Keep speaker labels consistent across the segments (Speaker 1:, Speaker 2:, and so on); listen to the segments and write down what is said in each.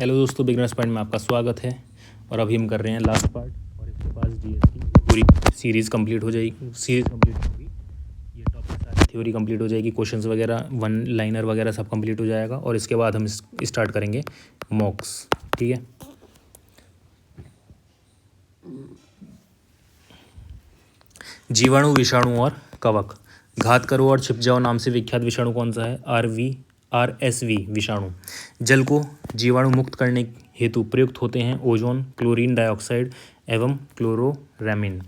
Speaker 1: Hello दोस्तों, beginners point में आपका स्वागत है। और अभी हम कर रहे हैं लास्ट पार्ट और इसके पास जीएस की पूरी सीरीज़ कंप्लीट हो जाएगी। सीरीज़ कंप्लीट होगी, ये टॉपिक सारी थ्योरी कंप्लीट हो जाएगी, क्वेश्चंस वगैरह वन लाइनर वगैरह सब कंप्लीट हो जाएगा। और इसके बाद हम स्टार्ट करेंगे मॉक्स। ठीक है, जीवाणु, विषाणु और कवक। घात करो और छिप जाओ नाम से विख्यात विषाणु कौन सा है? RSV विषाणु। जल को जीवाणु मुक्त करने हेतु प्रयुक्त होते हैं ओजोन, क्लोरीन डाइऑक्साइड एवं क्लोरोरैमीन।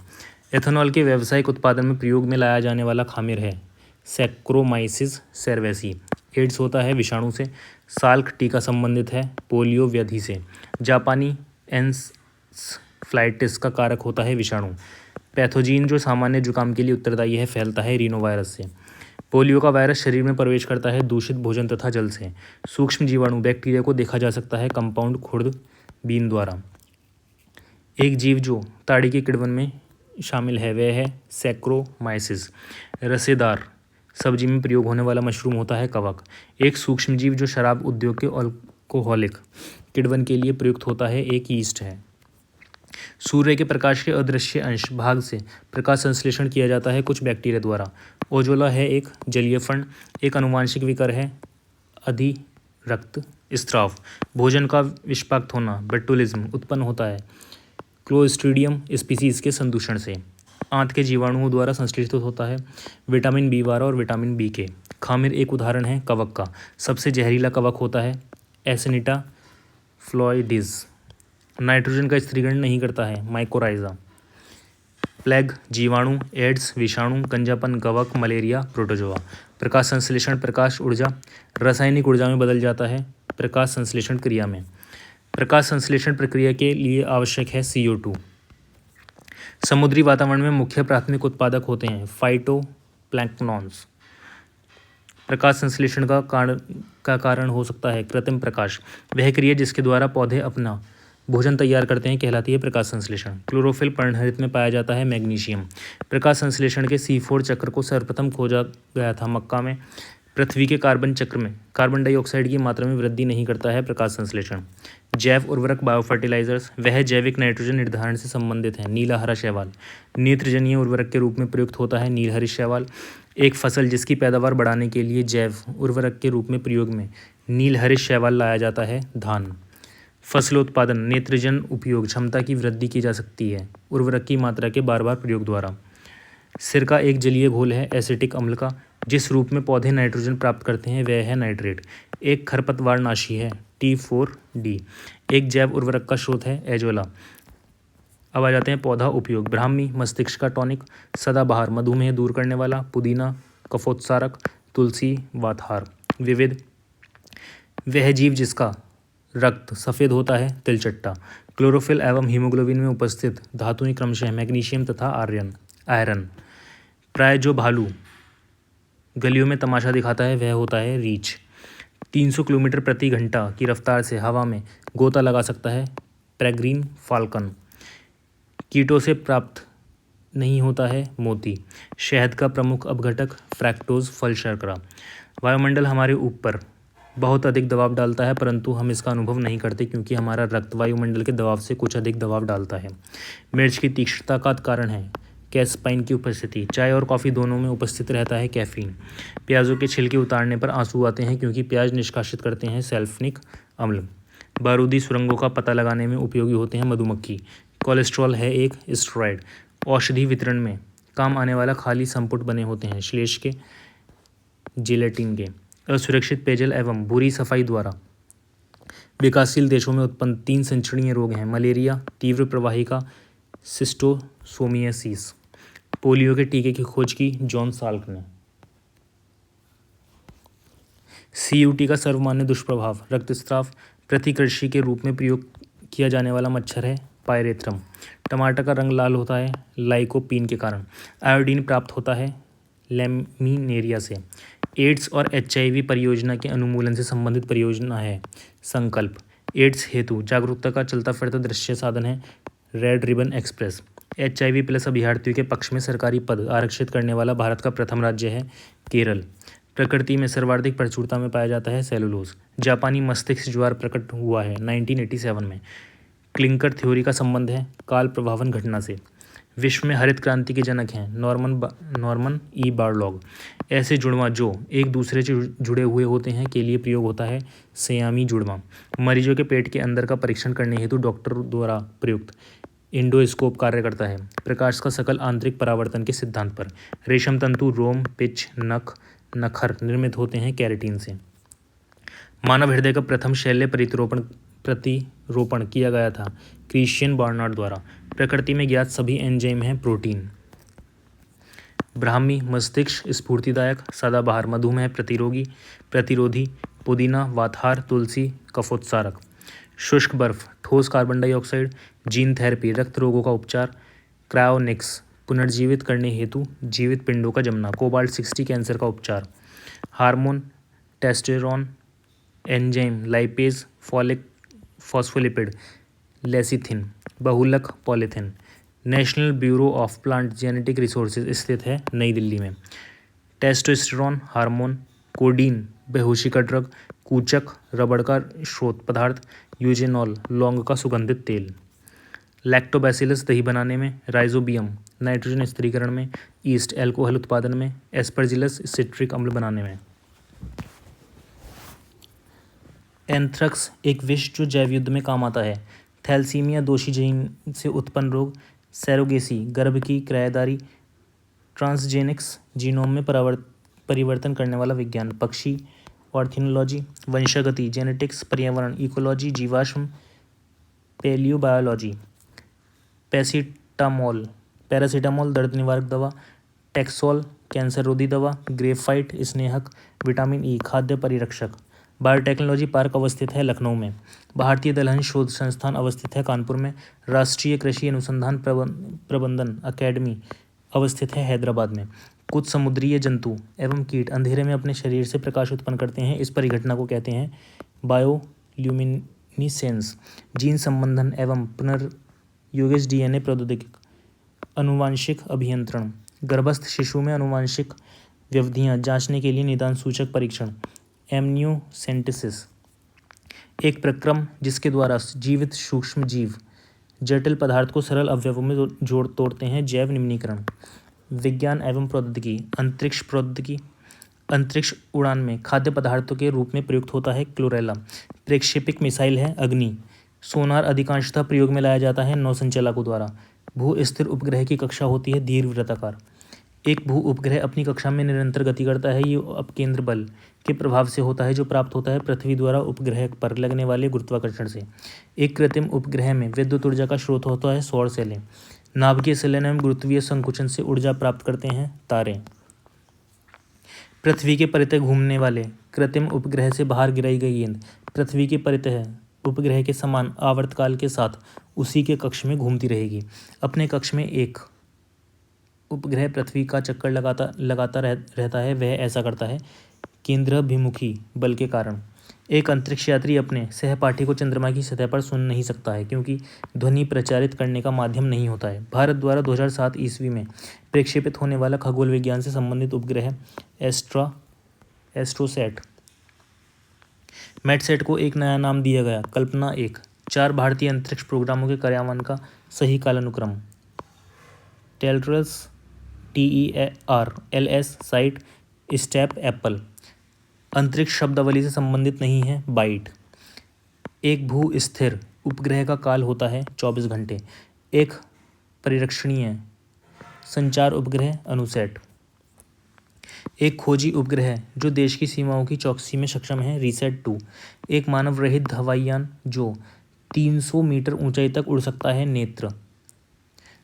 Speaker 1: एथेनॉल के व्यावसायिक उत्पादन में प्रयोग में लाया जाने वाला खामिर है सैक्रोमाइसिस सेरेसी। एड्स होता है विषाणु से। साल्क टीका संबंधित है पोलियो व्याधि से। जापानी एन्सेफ्लाइटिस का कारक होता है विषाणु। पैथोजीन जो सामान्य जुकाम के लिए उत्तरदायी है फैलता है रीनोवायरस से। पोलियो का वायरस शरीर में प्रवेश करता है दूषित भोजन तथा जल से। सूक्ष्म जीवाणु बैक्टीरिया को देखा जा सकता है कंपाउंड खुर्दबीन द्वारा। एक जीव जो ताड़ी के किण्वन में शामिल है वह है सैक्रोमाइसिस। रसेदार सब्जी में प्रयोग होने वाला मशरूम होता है कवक। एक सूक्ष्म जीव जो शराब उद्योग के अल्कोहलिक किण्वन के लिए प्रयुक्त होता है एक यीस्ट है। सूर्य के प्रकाश के अदृश्य अंश भाग से प्रकाश संश्लेषण किया जाता है कुछ बैक्टीरिया द्वारा। ओजोला है एक जलीय फंड। एक आनुवांशिक विकर है अधिरक्त स्राव। भोजन का विषाक्त होना बोटुलिज्म उत्पन्न होता है क्लोस्ट्रीडियम स्पीसीज के संदूषण से। आंत के जीवाणुओं द्वारा संश्लेषित होता है विटामिन B12 और विटामिन B के। खामिर एक उदाहरण है कवक का। सबसे जहरीला कवक होता है एसिनिटा फ्लोइडिस। नाइट्रोजन का स्त्रीकरण नहीं करता है माइकोराइजा। प्लेग जीवाणु, एड्स विषाणु, गंजापन कवक, मलेरिया प्रोटोजोआ। प्रकाश संश्लेषण प्रकाश ऊर्जा रासायनिक ऊर्जा में बदल जाता है प्रकाश संश्लेषण क्रिया में। प्रकाश संश्लेषण प्रक्रिया के लिए आवश्यक है CO2। समुद्री वातावरण में मुख्य प्राथमिक उत्पादक होते हैं फाइटोप्लैंक्टन्स। प्रकाश संश्लेषण का कारण हो सकता है कृत्रिम प्रकाश। वह क्रिया जिसके द्वारा पौधे अपना भोजन तैयार करते हैं कहलाती है प्रकाश संश्लेषण। क्लोरोफिल पर्णहरित में पाया जाता है मैग्नीशियम। प्रकाश संश्लेषण के C4 चक्र को सर्वप्रथम खोजा गया था मक्का में। पृथ्वी के कार्बन चक्र में कार्बन डाइऑक्साइड की मात्रा में वृद्धि नहीं करता है प्रकाश संश्लेषण। जैव उर्वरक बायोफर्टिलाइजर्स वह जैविक नाइट्रोजन निर्धारण से संबंधित है नीला हरा शैवाल। नेत्रजनीय उर्वरक के रूप में प्रयुक्त होता है नीलहरी शैवाल। एक फसल जिसकी पैदावार बढ़ाने के लिए जैव उर्वरक के रूप में प्रयोग में नीलहरी शैवाल लाया जाता है धान। फसलोत्पादन नेत्रजन उपयोग क्षमता की वृद्धि की जा सकती है उर्वरक की मात्रा के बार बार प्रयोग द्वारा। सिरका एक जलीय घोल है एसिटिक अम्ल का। जिस रूप में पौधे नाइट्रोजन प्राप्त करते हैं वह है नाइट्रेट। एक खरपतवारनाशी है T4D। एक जैव उर्वरक का स्रोत है एजोला। अब आ जाते हैं पौधा उपयोग। ब्राह्मी मस्तिष्क का टॉनिक। सदाबहार मधुमेह दूर करने वाला। पुदीना कफोत्सारक। तुलसी वातहार। विविध वह जीव जिसका रक्त सफ़ेद होता है तिलचट्टा। क्लोरोफिल एवं हीमोग्लोबिन में उपस्थित धातुएं क्रमशः मैग्नीशियम तथा आयरन। प्राय जो भालू गलियों में तमाशा दिखाता है वह होता है रीछ। 300 किलोमीटर प्रति घंटा की रफ्तार से हवा में गोता लगा सकता है पेरेग्रीन फाल्कन। कीटों से प्राप्त नहीं होता है मोती। शहद का प्रमुख अपघटक फ्रैक्टोज फल शर्करा। वायुमंडल हमारे ऊपर बहुत अधिक दबाव डालता है परंतु हम इसका अनुभव नहीं करते क्योंकि हमारा रक्त वायुमंडल के दबाव से कुछ अधिक दबाव डालता है। मिर्च की तीक्ष्णता का कारण है कैस्पाइन की उपस्थिति। चाय और कॉफ़ी दोनों में उपस्थित रहता है कैफीन। प्याज़ों के छिलके उतारने पर आंसू आते हैं क्योंकि प्याज निष्कासित करते हैं सल्फोनिक अम्ल। बारूदी सुरंगों का पता लगाने में उपयोगी होते हैं मधुमक्खी। कोलेस्ट्रॉल है एक स्टेरॉइड। औषधि वितरण में काम आने वाला खाली संपुट बने होते हैं श्लेष के जिलेटिन के। असुरक्षित पेयजल एवं बुरी सफाई द्वारा विकासशील देशों में उत्पन्न 3 संचरणीय रोग हैं मलेरिया, तीव्र प्रवाहिका, शिस्टोसोमियासिस। पोलियो के टीके की खोज की जॉन साल्क ने। CUT का सर्वमान्य दुष्प्रभाव रक्तस्राव। प्रतिकृषि के रूप में प्रयोग किया जाने वाला मच्छर है पायरेथ्रम। टमाटर का रंग लाल होता है लाइकोपीन के कारण। आयोडीन प्राप्त होता है लैमिनेरिया से। एड्स और HIV परियोजना के अनुमूलन से संबंधित परियोजना है संकल्प। एड्स हेतु जागरूकता का चलता फिरता दृश्य साधन है रेड रिबन एक्सप्रेस। HIV+ अभ्यर्थियों के पक्ष में सरकारी पद आरक्षित करने वाला भारत का प्रथम राज्य है केरल। प्रकृति में सर्वाधिक प्रचुरता में पाया जाता है सेलुलोज। जापानी मस्तिष्क ज्वार प्रकट हुआ है 1987 में। क्लिंकर थ्योरी का संबंध है काल प्रभावन घटना से। विश्व में हरित क्रांति के जनक हैं नॉर्मन ई बारलॉग। ऐसे जुड़वां जो एक दूसरे से जुड़े हुए होते हैं के लिए प्रयोग होता है सियामी जुड़वां। मरीजों के पेट के अंदर का परीक्षण करने हेतु डॉक्टर द्वारा प्रयुक्त इंडोस्कोप कार्य करता है प्रकाश का सकल आंतरिक परावर्तन के सिद्धांत पर। रेशम तंतु, रोम, पिच, नख, नखर निर्मित होते हैं कैरेटीन से। मानव हृदय का प्रथम शैल्य प्रतिरोपण किया गया था क्रिश्चियन बार्नार्ड द्वारा। प्रकृति में ज्ञात सभी एंजाइम हैं प्रोटीन। ब्राह्मी मस्तिष्क स्फूर्तिदायक, सदाबहार, मधुमेह प्रतिरोधी, पुदीना, वातहार, तुलसी, कफोत्सारक। शुष्क बर्फ, ठोस कार्बन डाइऑक्साइड, जीन थेरेपी, रक्त रोगों का उपचार, क्रायोनिक्स, पुनर्जीवित करने हेतु जीवित पिंडों का जमना, कोबाल्ट 60, कैंसर का उपचार। Hormone, testosterone, enzyme, lipase, phospholipid, lecithin, बहुलक, polythene. National Bureau of Plant Genetic Resources स्थित है नई दिल्ली में। टेस्टोस्टेरोन हार्मोन, कोडीन बेहोशी का ड्रग, कूचक रबड़ का स्रोत पदार्थ, यूजेनॉल लौंग का सुगंधित तेल। लैक्टोबैसिलस दही बनाने में, राइजोबियम नाइट्रोजन स्थिरीकरण में, ईस्ट अल्कोहल उत्पादन में, एस्परजिलस सिट्रिक अम्ल बनाने में। एंथ्रैक्स एक विष जो जैव युद्ध में काम आता है। थैलेसीमिया दोषी जीन से उत्पन्न रोग, सैरोगेसी गर्भ की क्रायदारी, ट्रांसजेनिक्स जीनोम में परिवर्तन करने वाला विज्ञान, पक्षी ऑर्थिनोलॉजी, वंशागति जेनेटिक्स, पर्यावरण इकोलॉजी, जीवाश्म पेलियोबायोलॉजी। पैरासीटामोल दर्द निवारक दवा, टेक्सोल कैंसर रोधी दवा, ग्रेफाइट स्नेहक, विटामिन ई खाद्य परिरक्षक। बायोटेक्नोलॉजी पार्क अवस्थित है लखनऊ में। भारतीय दलहन शोध संस्थान अवस्थित है कानपुर में। राष्ट्रीय कृषि अनुसंधान प्रबंधन अकेडमी अवस्थित है हैदराबाद में। कुछ समुद्रीय जंतु एवं कीट अंधेरे में अपने शरीर से प्रकाश उत्पन्न करते हैं। इस परिघटना को कहते हैं बायोल्यूमिनिसेंस। जीन संबंधन एवं पुनर्योजित डीएनए प्रौद्योगिकी। अनुवांशिक अभियंत्रण, गर्भस्थ शिशु में अनुवांशिक व्यवधियां जांचने के लिए निदान सूचक परीक्षण। एमनियोसेंटेसिस एक प्रक्रम जिसके द्वारा जीवित सूक्ष्म जीव जटिल पदार्थ को सरल अवयवों में तोड़ते हैं। जैव निम्नीकरण। विज्ञान एवं प्रौद्योगिकी, अंतरिक्ष प्रौद्योगिकी। अंतरिक्ष उड़ान में खाद्य पदार्थों के रूप में प्रयुक्त होता है क्लोरेला। प्रक्षेपित मिसाइल है अग्नि। सोनार अधिकांशतः प्रयोग में लाया जाता है नौसंचालकों द्वारा। भू स्थिर उपग्रह की कक्षा होती है दीर्घवृत्ताकार। एक भू उपग्रह अपनी कक्षा में निरंतर गति करता है। ये अपकेंद्र बल के प्रभाव से होता है जो प्राप्त होता है पृथ्वी द्वारा उपग्रह पर लगने वाले गुरुत्वाकर्षण से। एक कृत्रिम उपग्रह में विद्युत ऊर्जा का स्रोत होता है सौर सेलें। नाभिकीय संलयन एवं गुरुत्वीय संकुचन से ऊर्जा प्राप्त करते हैं तारे। पृथ्वी के परितः घूमने वाले कृत्रिम उपग्रह से बाहर गिराई गई गेंद पृथ्वी के परितः उपग्रह के समान आवर्तकाल के साथ उसी के कक्ष में घूमती रहेगी। अपने कक्ष में एक उपग्रह पृथ्वी का चक्कर लगाता रहता है। वह ऐसा करता है केंद्राभिमुखी बल के कारण। एक अंतरिक्ष यात्री अपने सहपाठी को चंद्रमा की सतह पर सुन नहीं सकता है क्योंकि ध्वनि प्रचारित करने का माध्यम नहीं होता है। भारत द्वारा 2007 ईस्वी में प्रक्षेपित होने वाला खगोल विज्ञान से संबंधित उपग्रह एस्ट्रोसैट मेटसेट को एक नया नाम दिया गया कल्पना 1। 4 भारतीय अंतरिक्ष प्रोग्रामों के कार्यान्वयन का सही कालानुक्रम। Tailors TERLS site step Apple. अंतरिक्ष शब्दावली से संबंधित नहीं है बाइट। एक भू स्थिर उपग्रह का काल होता है 24 घंटे। एक परिरक्षणीय संचार उपग्रह अनुसैट। एक खोजी उपग्रह जो देश की सीमाओं की चौकसी में सक्षम है रीसैट 2। एक मानव रहित हवाई यान जो 300 मीटर ऊंचाई तक उड़ सकता है नेत्र।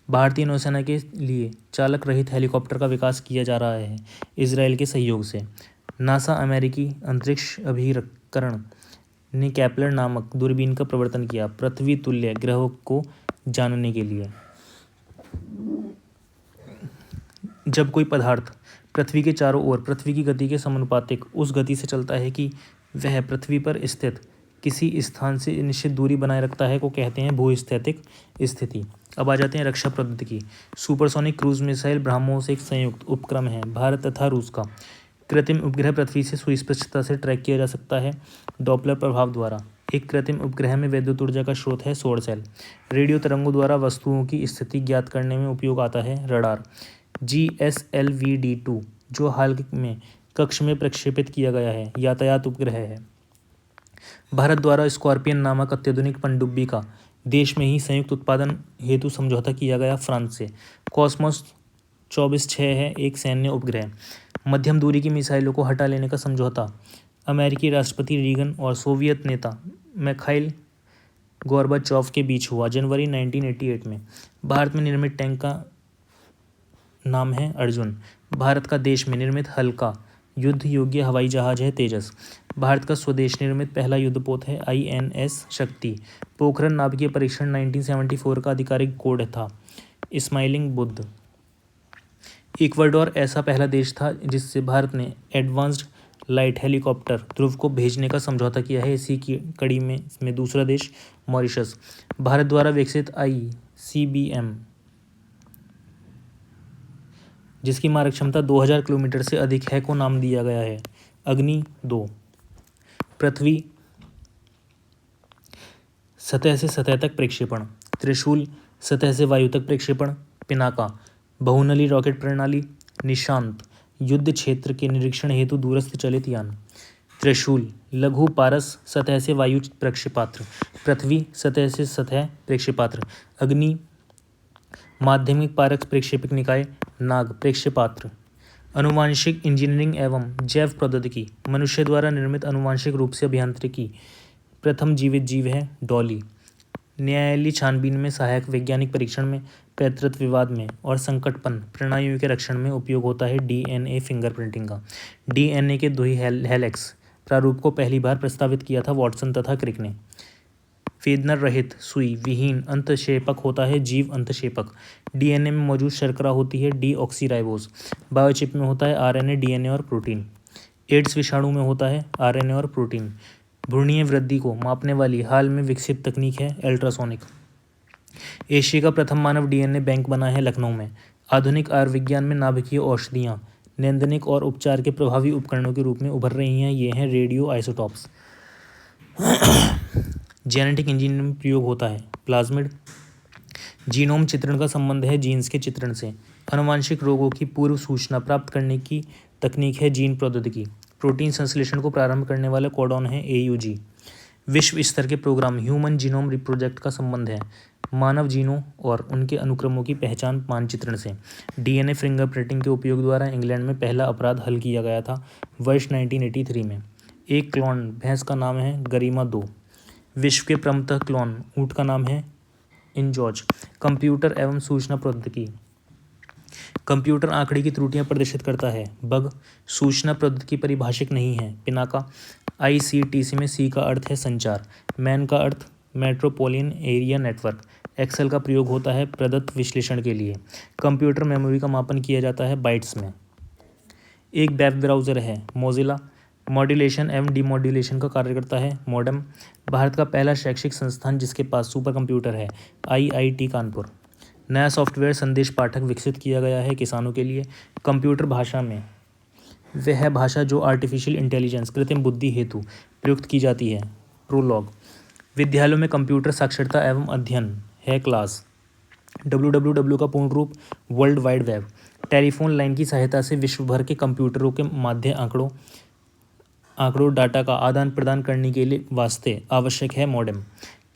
Speaker 1: भारतीय नौसेना के लिए चालक रहित हेलीकॉप्टर का विकास किया जा रहा है इजराइल के सहयोग से। नासा अमेरिकी अंतरिक्ष अभिकरण ने केपलर नामक दूरबीन का प्रवर्तन किया पृथ्वी तुल्य ग्रहों को जानने के लिए। जब कोई पदार्थ पृथ्वी के चारों ओर पृथ्वी की गति के समानुपातिक उस गति से चलता है कि वह पृथ्वी पर स्थित किसी स्थान से निश्चित दूरी बनाए रखता है को कहते हैं भूस्थैतिक स्थिति। अब आ जाते हैं रक्षा प्रौद्योगिकी। सुपरसोनिक क्रूज मिसाइल ब्रह्मोस एक संयुक्त उपक्रम है भारत तथा रूस का। कृत्रिम उपग्रह पृथ्वी से सुस्पष्टता से ट्रैक किया जा सकता है डॉपलर प्रभाव द्वारा। एक कृत्रिम उपग्रह में विद्युत ऊर्जा का स्रोत है सौर सेल। रेडियो तरंगों द्वारा वस्तुओं की स्थिति ज्ञात करने में उपयोग आता है रडार। GSLV-D2 जो हाल में कक्ष में प्रक्षेपित किया गया है यातायात उपग्रह है। भारत द्वारा स्कॉर्पियन नामक अत्याधुनिक पनडुब्बी का देश में ही संयुक्त उत्पादन हेतु समझौता किया गया फ्रांस से। कॉस्मोस 24-6 है एक सैन्य उपग्रह। मध्यम दूरी की मिसाइलों को हटा लेने का समझौता अमेरिकी राष्ट्रपति रीगन और सोवियत नेता मिखाइल गोर्बाचोव के बीच हुआ जनवरी 1988 में। भारत में निर्मित टैंक का नाम है अर्जुन। भारत का देश में निर्मित हल्का युद्ध योग्य हवाई जहाज है तेजस। भारत का स्वदेश निर्मित पहला युद्धपोत है INS शक्ति। पोखरण नाभिकीय परीक्षण 1974 का आधिकारिक कोड था स्माइलिंग बुद्ध। इक्वाडोर ऐसा पहला देश था जिससे भारत ने एडवांस्ड लाइट हेलीकॉप्टर ध्रुव को भेजने का समझौता किया है। इसी की कड़ी में दूसरा देश मॉरिशस। भारत द्वारा विकसित ICBM जिसकी मारक क्षमता 2000 किलोमीटर से अधिक है को नाम दिया गया है अग्नि 2। पृथ्वी सतह से सतह तक प्रक्षेपण। त्रिशूल सतह से वायु तक प्रक्षेपण। पिनाका बहुनली रॉकेट प्रणाली। निशांत युद्ध क्षेत्र के निरीक्षण हेतु दूरस्थ चलित यान। त्रिशूल लघु पारस सतह से वायु प्रक्षेपास्त्र। पृथ्वी सतह से सतह प्रक्षेपास्त्र। अग्नि माध्यमिक पारक प्रक्षेपक निकाय। नाग प्रक्षेपास्त्र। अनुवांशिक इंजीनियरिंग एवं जैव प्रौद्योगिकी मनुष्य द्वारा निर्मित अनुवांशिक रूप से अभियांत्रिकी प्रथम जीवित जीव है डॉली। न्यायालयीय छानबीन में सहायक वैज्ञानिक परीक्षण में पैतृत्व विवाद में और संकटपन प्रणालियों के रक्षण में उपयोग होता है DNA फिंगरप्रिंटिंग का। DNA के द्वि हेलिक्स प्रारूप को पहली बार प्रस्तावित किया था वॉटसन तथा क्रिक ने। फेदनर रहित सुई विहीन अंतःक्षेपक होता है जीव अंतःक्षेपक। DNA में मौजूद शर्करा होती है डीऑक्सीराइबोज। बायोचिप में होता है RNA DNA और प्रोटीन। एड्स विषाणु में होता है RNA और प्रोटीन। भ्रूणीय वृद्धि को मापने वाली हाल में विकसित तकनीक है अल्ट्रासोनिक। एशिया का प्रथम मानव DNA बैंक बना है लखनऊ में। आधुनिक आयुर्विज्ञान में नाभिकीय औषधियाँ नैदानिक और उपचार के प्रभावी उपकरणों के रूप में उभर रही हैं। ये हैं रेडियो आइसोटॉप्स। जेनेटिक इंजीनियरिंग में प्रयोग होता है प्लाज्मिड। जीनोम चित्रण का संबंध है जीन्स के चित्रण से। आनुवंशिक रोगों की पूर्व सूचना प्राप्त करने की तकनीक है जीन प्रौद्योगिकी। प्रोटीन संश्लेषण को प्रारंभ करने वाला कोडॉन है AUG। विश्व स्तर के प्रोग्राम ह्यूमन जीनोम प्रोजेक्ट का संबंध है मानव जीनों और उनके अनुक्रमों की पहचान मानचित्रण से। DNA फिंगरप्रिंटिंग के उपयोग द्वारा इंग्लैंड में पहला अपराध हल किया गया था वर्ष 1983 में। एक क्लोन भैंस का नाम है गरिमा 2। विश्व के प्रमुख क्लोन ऊँट का नाम है इंजॉर्ज। कंप्यूटर एवं सूचना प्रौद्योगिकी कंप्यूटर आंकड़े की त्रुटियां प्रदर्शित करता है बग। सूचना प्रौद्योगिकी परिभाषिक नहीं है पिनाका। ICTC में C का अर्थ है संचार। मैन का अर्थ मेट्रोपोलियन एरिया नेटवर्क। एक्सेल का प्रयोग होता है प्रदत्त विश्लेषण के लिए। कंप्यूटर मेमोरी का मापन किया जाता है बाइट्स में। एक वेब ब्राउज़र है मोजिला। मॉड्यूलेशन एवं डीमॉड्यूलेशन का कार्य करता है मॉडेम। भारत का पहला शैक्षिक संस्थान जिसके पास सुपर कंप्यूटर है IIT कानपुर। नया सॉफ्टवेयर संदेश पाठक विकसित किया गया है किसानों के लिए। कंप्यूटर भाषा में वह भाषा जो आर्टिफिशियल इंटेलिजेंस कृत्रिम बुद्धि हेतु प्रयुक्त की जाती है प्रोलॉग। विद्यालयों में कंप्यूटर साक्षरता एवं अध्ययन है क्लास। WWW का पूर्ण रूप world wide web. Telephone line की सहायता से विश्व भर के कंप्यूटरों के माध्य आंकड़ों डाटा का आदान प्रदान करने के लिए वास्ते आवश्यक है मॉडेम।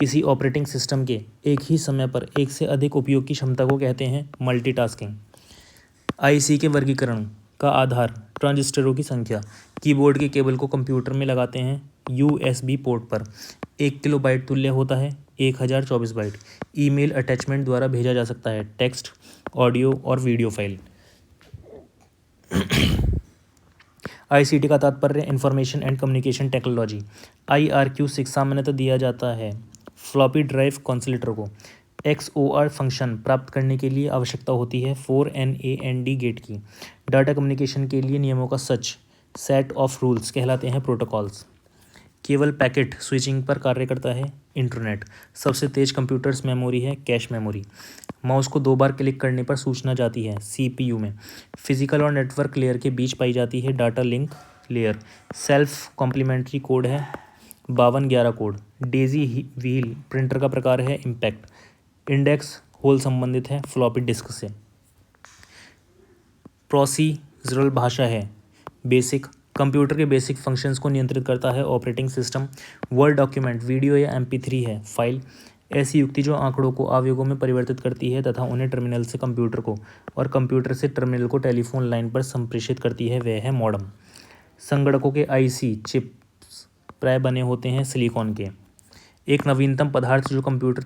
Speaker 1: किसी ऑपरेटिंग सिस्टम के एक ही समय पर एक से अधिक उपयोग की क्षमता को कहते हैं मल्टीटास्किंग। IC के वर्गीकरण का आधार ट्रांजिस्टरों की संख्या। कीबोर्ड के केबल को कंप्यूटर में लगाते हैं USB पोर्ट पर। 1 किलोबाइट तुल्य होता है 1024 बाइट। ईमेल अटैचमेंट द्वारा भेजा जा सकता है टेक्स्ट ऑडियो और वीडियो फाइल। ICT का तात्पर्य information and communication technology. IRQ6 सामान्यतः दिया जाता है फ्लॉपी ड्राइव कंसोलेटर को। XOR फंक्शन प्राप्त करने के लिए आवश्यकता होती है 4NAND गेट की। डाटा कम्युनिकेशन के लिए नियमों का सेट ऑफ रूल्स कहलाते हैं प्रोटोकॉल्स। केवल पैकेट स्विचिंग पर कार्य करता है इंटरनेट। सबसे तेज कंप्यूटर्स मेमोरी है कैश मेमोरी। माउस को 2 बार क्लिक करने पर सूचना जाती है सीपीयू में। फिजिकल और नेटवर्क लेयर के बीच पाई जाती है data link layer. Self complementary code है 5211 कोड। डेजी व्हील प्रिंटर का प्रकार है इम्पैक्ट। इंडेक्स होल संबंधित है फ्लॉपी डिस्क से। प्रोसीजरल भाषा है बेसिक। कंप्यूटर के बेसिक फंक्शंस को नियंत्रित करता है operating system. Word document video या MP3 है फाइल। ऐसी युक्ति जो आंकड़ों को आवेगों में परिवर्तित करती है तथा उन्हें टर्मिनल से कंप्यूटर को और कंप्यूटर से टर्मिनल को टेलीफोन लाइन पर संप्रेषित करती है वह है मॉडेम। संगणकों के IC चिप्स प्राय बने होते हैं सिलिकॉन के। एक नवीनतम पदार्थ जो कंप्यूटर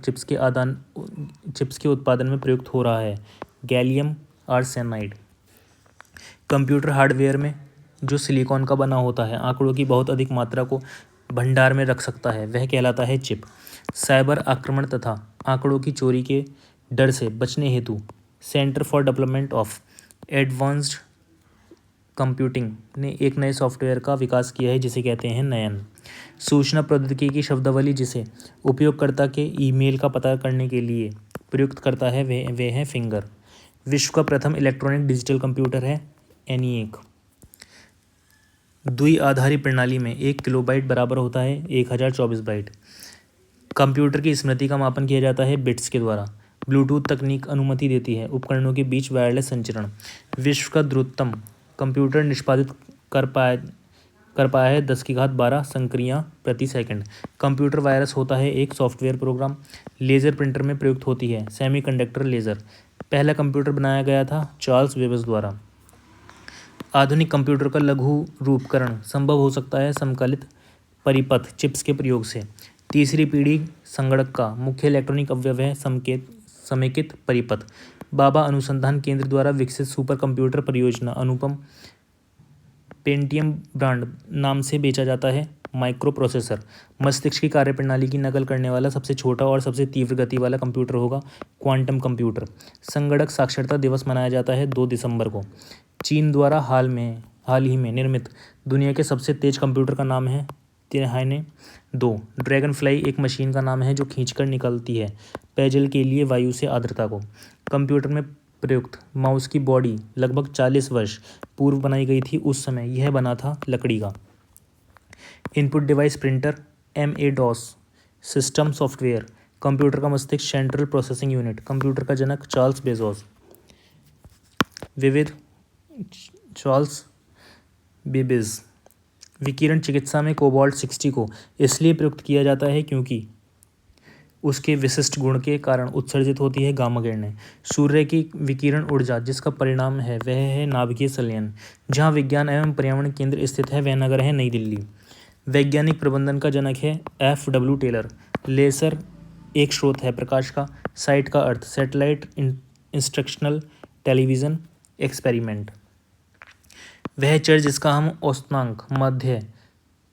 Speaker 1: चिप्स के उत्पादन में प्रयुक्त हो रहा है गैलियम आर्सेनाइड। कंप्यूटर हार्डवेयर में जो सिलिकॉन का बना होता है आंकड़ों की बहुत अधिक मात्रा को भंडार में रख सकता है वह कहलाता है चिप। साइबर आक्रमण तथा आंकड़ों की चोरी के डर से बचने हेतु centre for development of advanced computing ने एक नए सॉफ्टवेयर का विकास किया है जिसे कहते हैं नयन। सूचना प्रौद्योगिकी की शब्दावली जिसे उपयोगकर्ता के ईमेल का पता करने के लिए प्रयुक्त करता है वे है फिंगर। विश्व का प्रथम इलेक्ट्रॉनिक डिजिटल कंप्यूटर है ENIAC। द्विआधारी प्रणाली में 1 किलोबाइट बराबर होता है 1024 बाइट। कंप्यूटर की स्मृति का मापन किया जाता है बिट्स के द्वारा। ब्लूटूथ तकनीक अनुमति देती है उपकरणों के बीच वायरलेस संचरण। विश्व का द्रुततम कंप्यूटर निष्पादित कर पाया है 1012 संक्रियाएं प्रति सेकंड। कंप्यूटर वायरस होता है एक सॉफ्टवेयर प्रोग्राम। लेज़र प्रिंटर में प्रयुक्त होती है सेमीकंडक्टर लेज़र। पहला कंप्यूटर बनाया गया था चार्ल्स वेबस द्वारा। आधुनिक कंप्यूटर का लघु रूपकरण संभव हो सकता है समकालित परिपथ चिप्स के प्रयोग से। तीसरी पीढ़ी संगणक का मुख्य इलेक्ट्रॉनिक अवयव है समेकित परिपथ। भाभा अनुसंधान केंद्र द्वारा विकसित सुपर कंप्यूटर परियोजना अनुपम पेंटियम ब्रांड नाम से बेचा जाता है। माइक्रो प्रोसेसर मस्तिष्क की कार्यप्रणाली की नकल करने वाला सबसे छोटा और सबसे तीव्र गति वाला कंप्यूटर होगा क्वांटम कंप्यूटर। संगणक साक्षरता दिवस मनाया जाता है 2 दिसंबर को। चीन द्वारा हाल ही में निर्मित दुनिया के सबसे तेज कंप्यूटर का नाम है तिरहाने 2। ड्रैगन फ्लाई एक मशीन का नाम है जो खींचकर निकलती है पेयजल के लिए वायु से आर्द्रता को। कंप्यूटर में प्रयुक्त माउस की बॉडी लगभग 40 वर्ष पूर्व बनाई गई थी। उस समय यह बना था लकड़ी का। Input device printer MS-DOS system software. Computer का मस्तिष्क सेंट्रल प्रोसेसिंग यूनिट। कंप्यूटर का जनक चार्ल्स बेजोस। Charles Babbage. विकिरण चिकित्सा में कोबाल्ट 60 को इसलिए प्रयुक्त किया जाता है क्योंकि उसके विशिष्ट गुण के कारण उत्सर्जित होती है गामा किरणें। सूर्य की विकिरण ऊर्जा जिसका परिणाम है वह है नाभिकीय संलयन। जहाँ विज्ञान एवं पर्यावरण केंद्र स्थित है वह नगर है नई दिल्ली। वैज्ञानिक प्रबंधन का जनक है FW टेलर। लेसर एक स्रोत है प्रकाश का। साइट का अर्थ सैटेलाइट इंस्ट्रक्शनल टेलीविज़न एक्सपेरिमेंट। वह चर जिसका हम औसतांक मध्य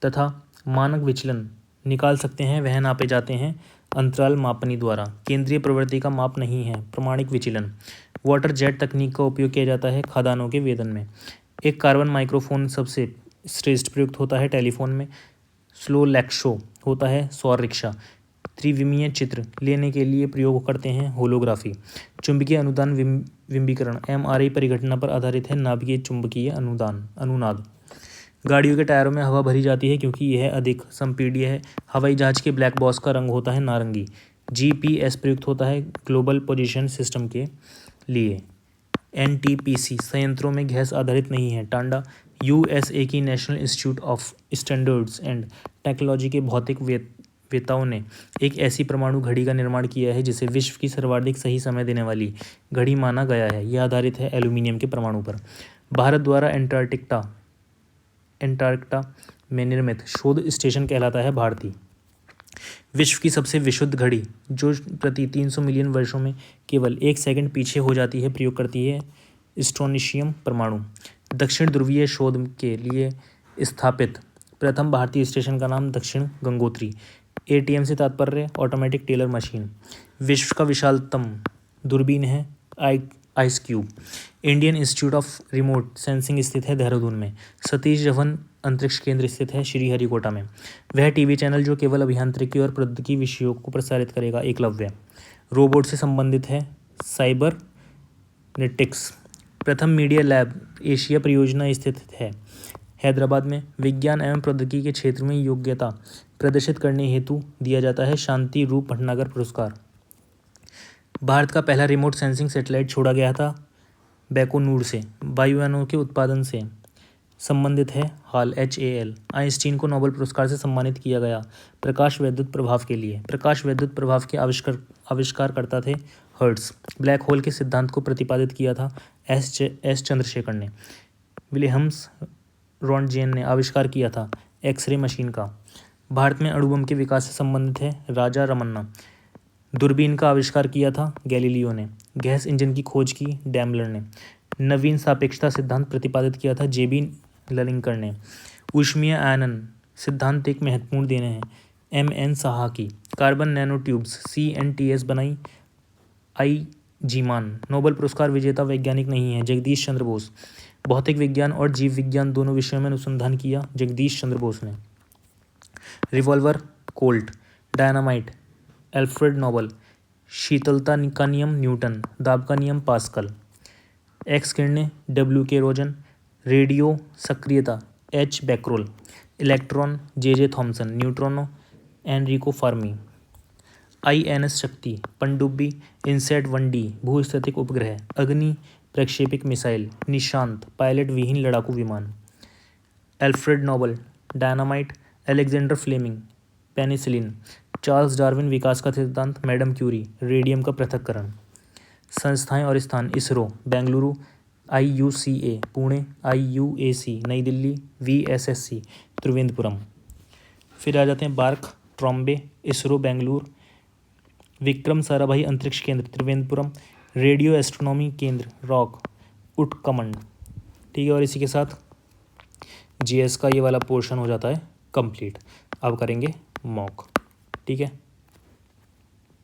Speaker 1: तथा मानक विचलन निकाल सकते हैं वह नापे जाते हैं अंतराल मापनी द्वारा। केंद्रीय प्रवृत्ति का माप नहीं है प्रमाणिक विचलन। वाटर जेट तकनीक का उपयोग किया जाता है खदानों के वेदन में। एक कार्बन माइक्रोफोन सबसे श्रेष्ठ प्रयुक्त होता है टेलीफोन में। स्लो लैक्शो होता है सौर रिक्शा। त्रिविमीय चित्र लेने के लिए प्रयोग करते हैं होलोग्राफी। चुंबकीय अनुदान विम्बीकरण MRI परिघटना पर आधारित है नाभिकीय चुंबकीय अनुनाद। गाड़ियों के टायरों में हवा भरी जाती है क्योंकि यह अधिक संपीड्य है। हवाई जहाज के ब्लैक बॉक्स का रंग होता है नारंगी। GPS प्रयुक्त होता है ग्लोबल पोजीशन सिस्टम के लिए। NTPC संयंत्रों में गैस आधारित नहीं है टांडा। USA की national institute of standards and technology के भौतिक वेताओं ने एक ऐसी परमाणु घड़ी का निर्माण किया है जिसे विश्व की सर्वाधिक सही समय देने वाली घड़ी माना गया है। यह आधारित है एल्यूमिनियम के परमाणु पर। भारत द्वारा एंटार्क्टिका में निर्मित शोध स्टेशन कहलाता है भारती। विश्व की सबसे विशुद्ध घड़ी जो प्रति 300 मिलियन वर्षों में केवल 1 सेकंड पीछे हो जाती है प्रयोग करती है स्ट्रोनिशियम परमाणु। दक्षिण ध्रुवीय शोध के लिए स्थापित प्रथम भारतीय स्टेशन का नाम दक्षिण गंगोत्री। ATM से तात्पर्य ऑटोमेटिक टेलर मशीन। विश्व का विशालतम दूरबीन है ice cube. Indian institute of remote sensing स्थित है देहरादून में। सतीश धवन अंतरिक्ष केंद्र स्थित है श्रीहरिकोटा में। वह टीवी चैनल जो केवल अभियांत्रिकी और प्रौद्योगिकी विषयों को प्रसारित करेगा। एकलव्य। रोबोट से संबंधित है साइबरनेटिक्स। प्रथम मीडिया लैब एशिया परियोजना स्थित है हैदराबाद में। विज्ञान एवं प्रौद्योगिकी के क्षेत्र में योग्यता प्रदर्शित करने हेतु दिया जाता है शांति रूप भटनागर पुरस्कार। भारत का पहला रिमोट सेंसिंग सैटेलाइट छोड़ा गया था बैकोनूर से। वायुयानों के उत्पादन से संबंधित है हाल HAL। आइंस्टीन को नोबेल पुरस्कार से सम्मानित किया गया प्रकाश वैद्युत प्रभाव के लिए। प्रकाश वैद्युत प्रभाव के आविष्कार करता थे हर्ट्ज। ब्लैक होल के सिद्धांत को प्रतिपादित किया था एस चंद्रशेखर ने। विलियम्स रॉन्टजेन ने आविष्कार किया था एक्सरे मशीन का। भारत में अणुबम के विकास से संबंधित है राजा रमन्ना। दूरबीन का आविष्कार किया था गैलीलियो ने। गैस इंजन की खोज की डैमलर ने। नवीन सापेक्षता सिद्धांत प्रतिपादित किया था JB ललिंकर ने। ऊष्मीय आयनन सिद्धांत एक महत्वपूर्ण देन है MN साहा की। कार्बन नैनो ट्यूब्स CNTS बनाई जीमान। नोबेल पुरस्कार विजेता वैज्ञानिक नहीं है जगदीश चंद्र बोस। भौतिक विज्ञान और जीव विज्ञान दोनों विषयों में अनुसंधान किया जगदीश चंद्र बोस ने। Revolver Colt. Dynamite Alfred Nobel. शीतलता का नियम न्यूटन। दाब का नियम पास्कल। एक्स किरणें WK रोजन। रेडियो सक्रियता H Becquerel. Electron JJ Thomson. न्यूट्रॉनो एनरिको फर्मी। INS शक्ति पनडुब्बी इनसैट 1D भूस्थितिक उपग्रह। अग्नि प्रक्षेपित मिसाइल। निशांत पायलट विहीन लड़ाकू विमान। Alfred Nobel dynamite. Alexander Fleming penicillin. Charles Darwin विकास का सिद्धांत। मैडम क्यूरी रेडियम का पृथक्करण। संस्थाएं और स्थान इसरो बेंगलुरु। IUCA पुणे। IUAC नई दिल्ली। VSSC त्रिवेंद्रपुरम। फिर आ जाते हैं बार्क ट्रॉम्बे इसरो बेंगलुरु। विक्रम साराभाई अंतरिक्ष केंद्र त्रिवेंद्रपुरम। रेडियो एस्ट्रोनॉमी केंद्र रॉक उटकमंड। ठीक है, और इसी के साथ GS का ये वाला पोर्शन हो जाता है कंप्लीट। अब करेंगे मॉक। ठीक है।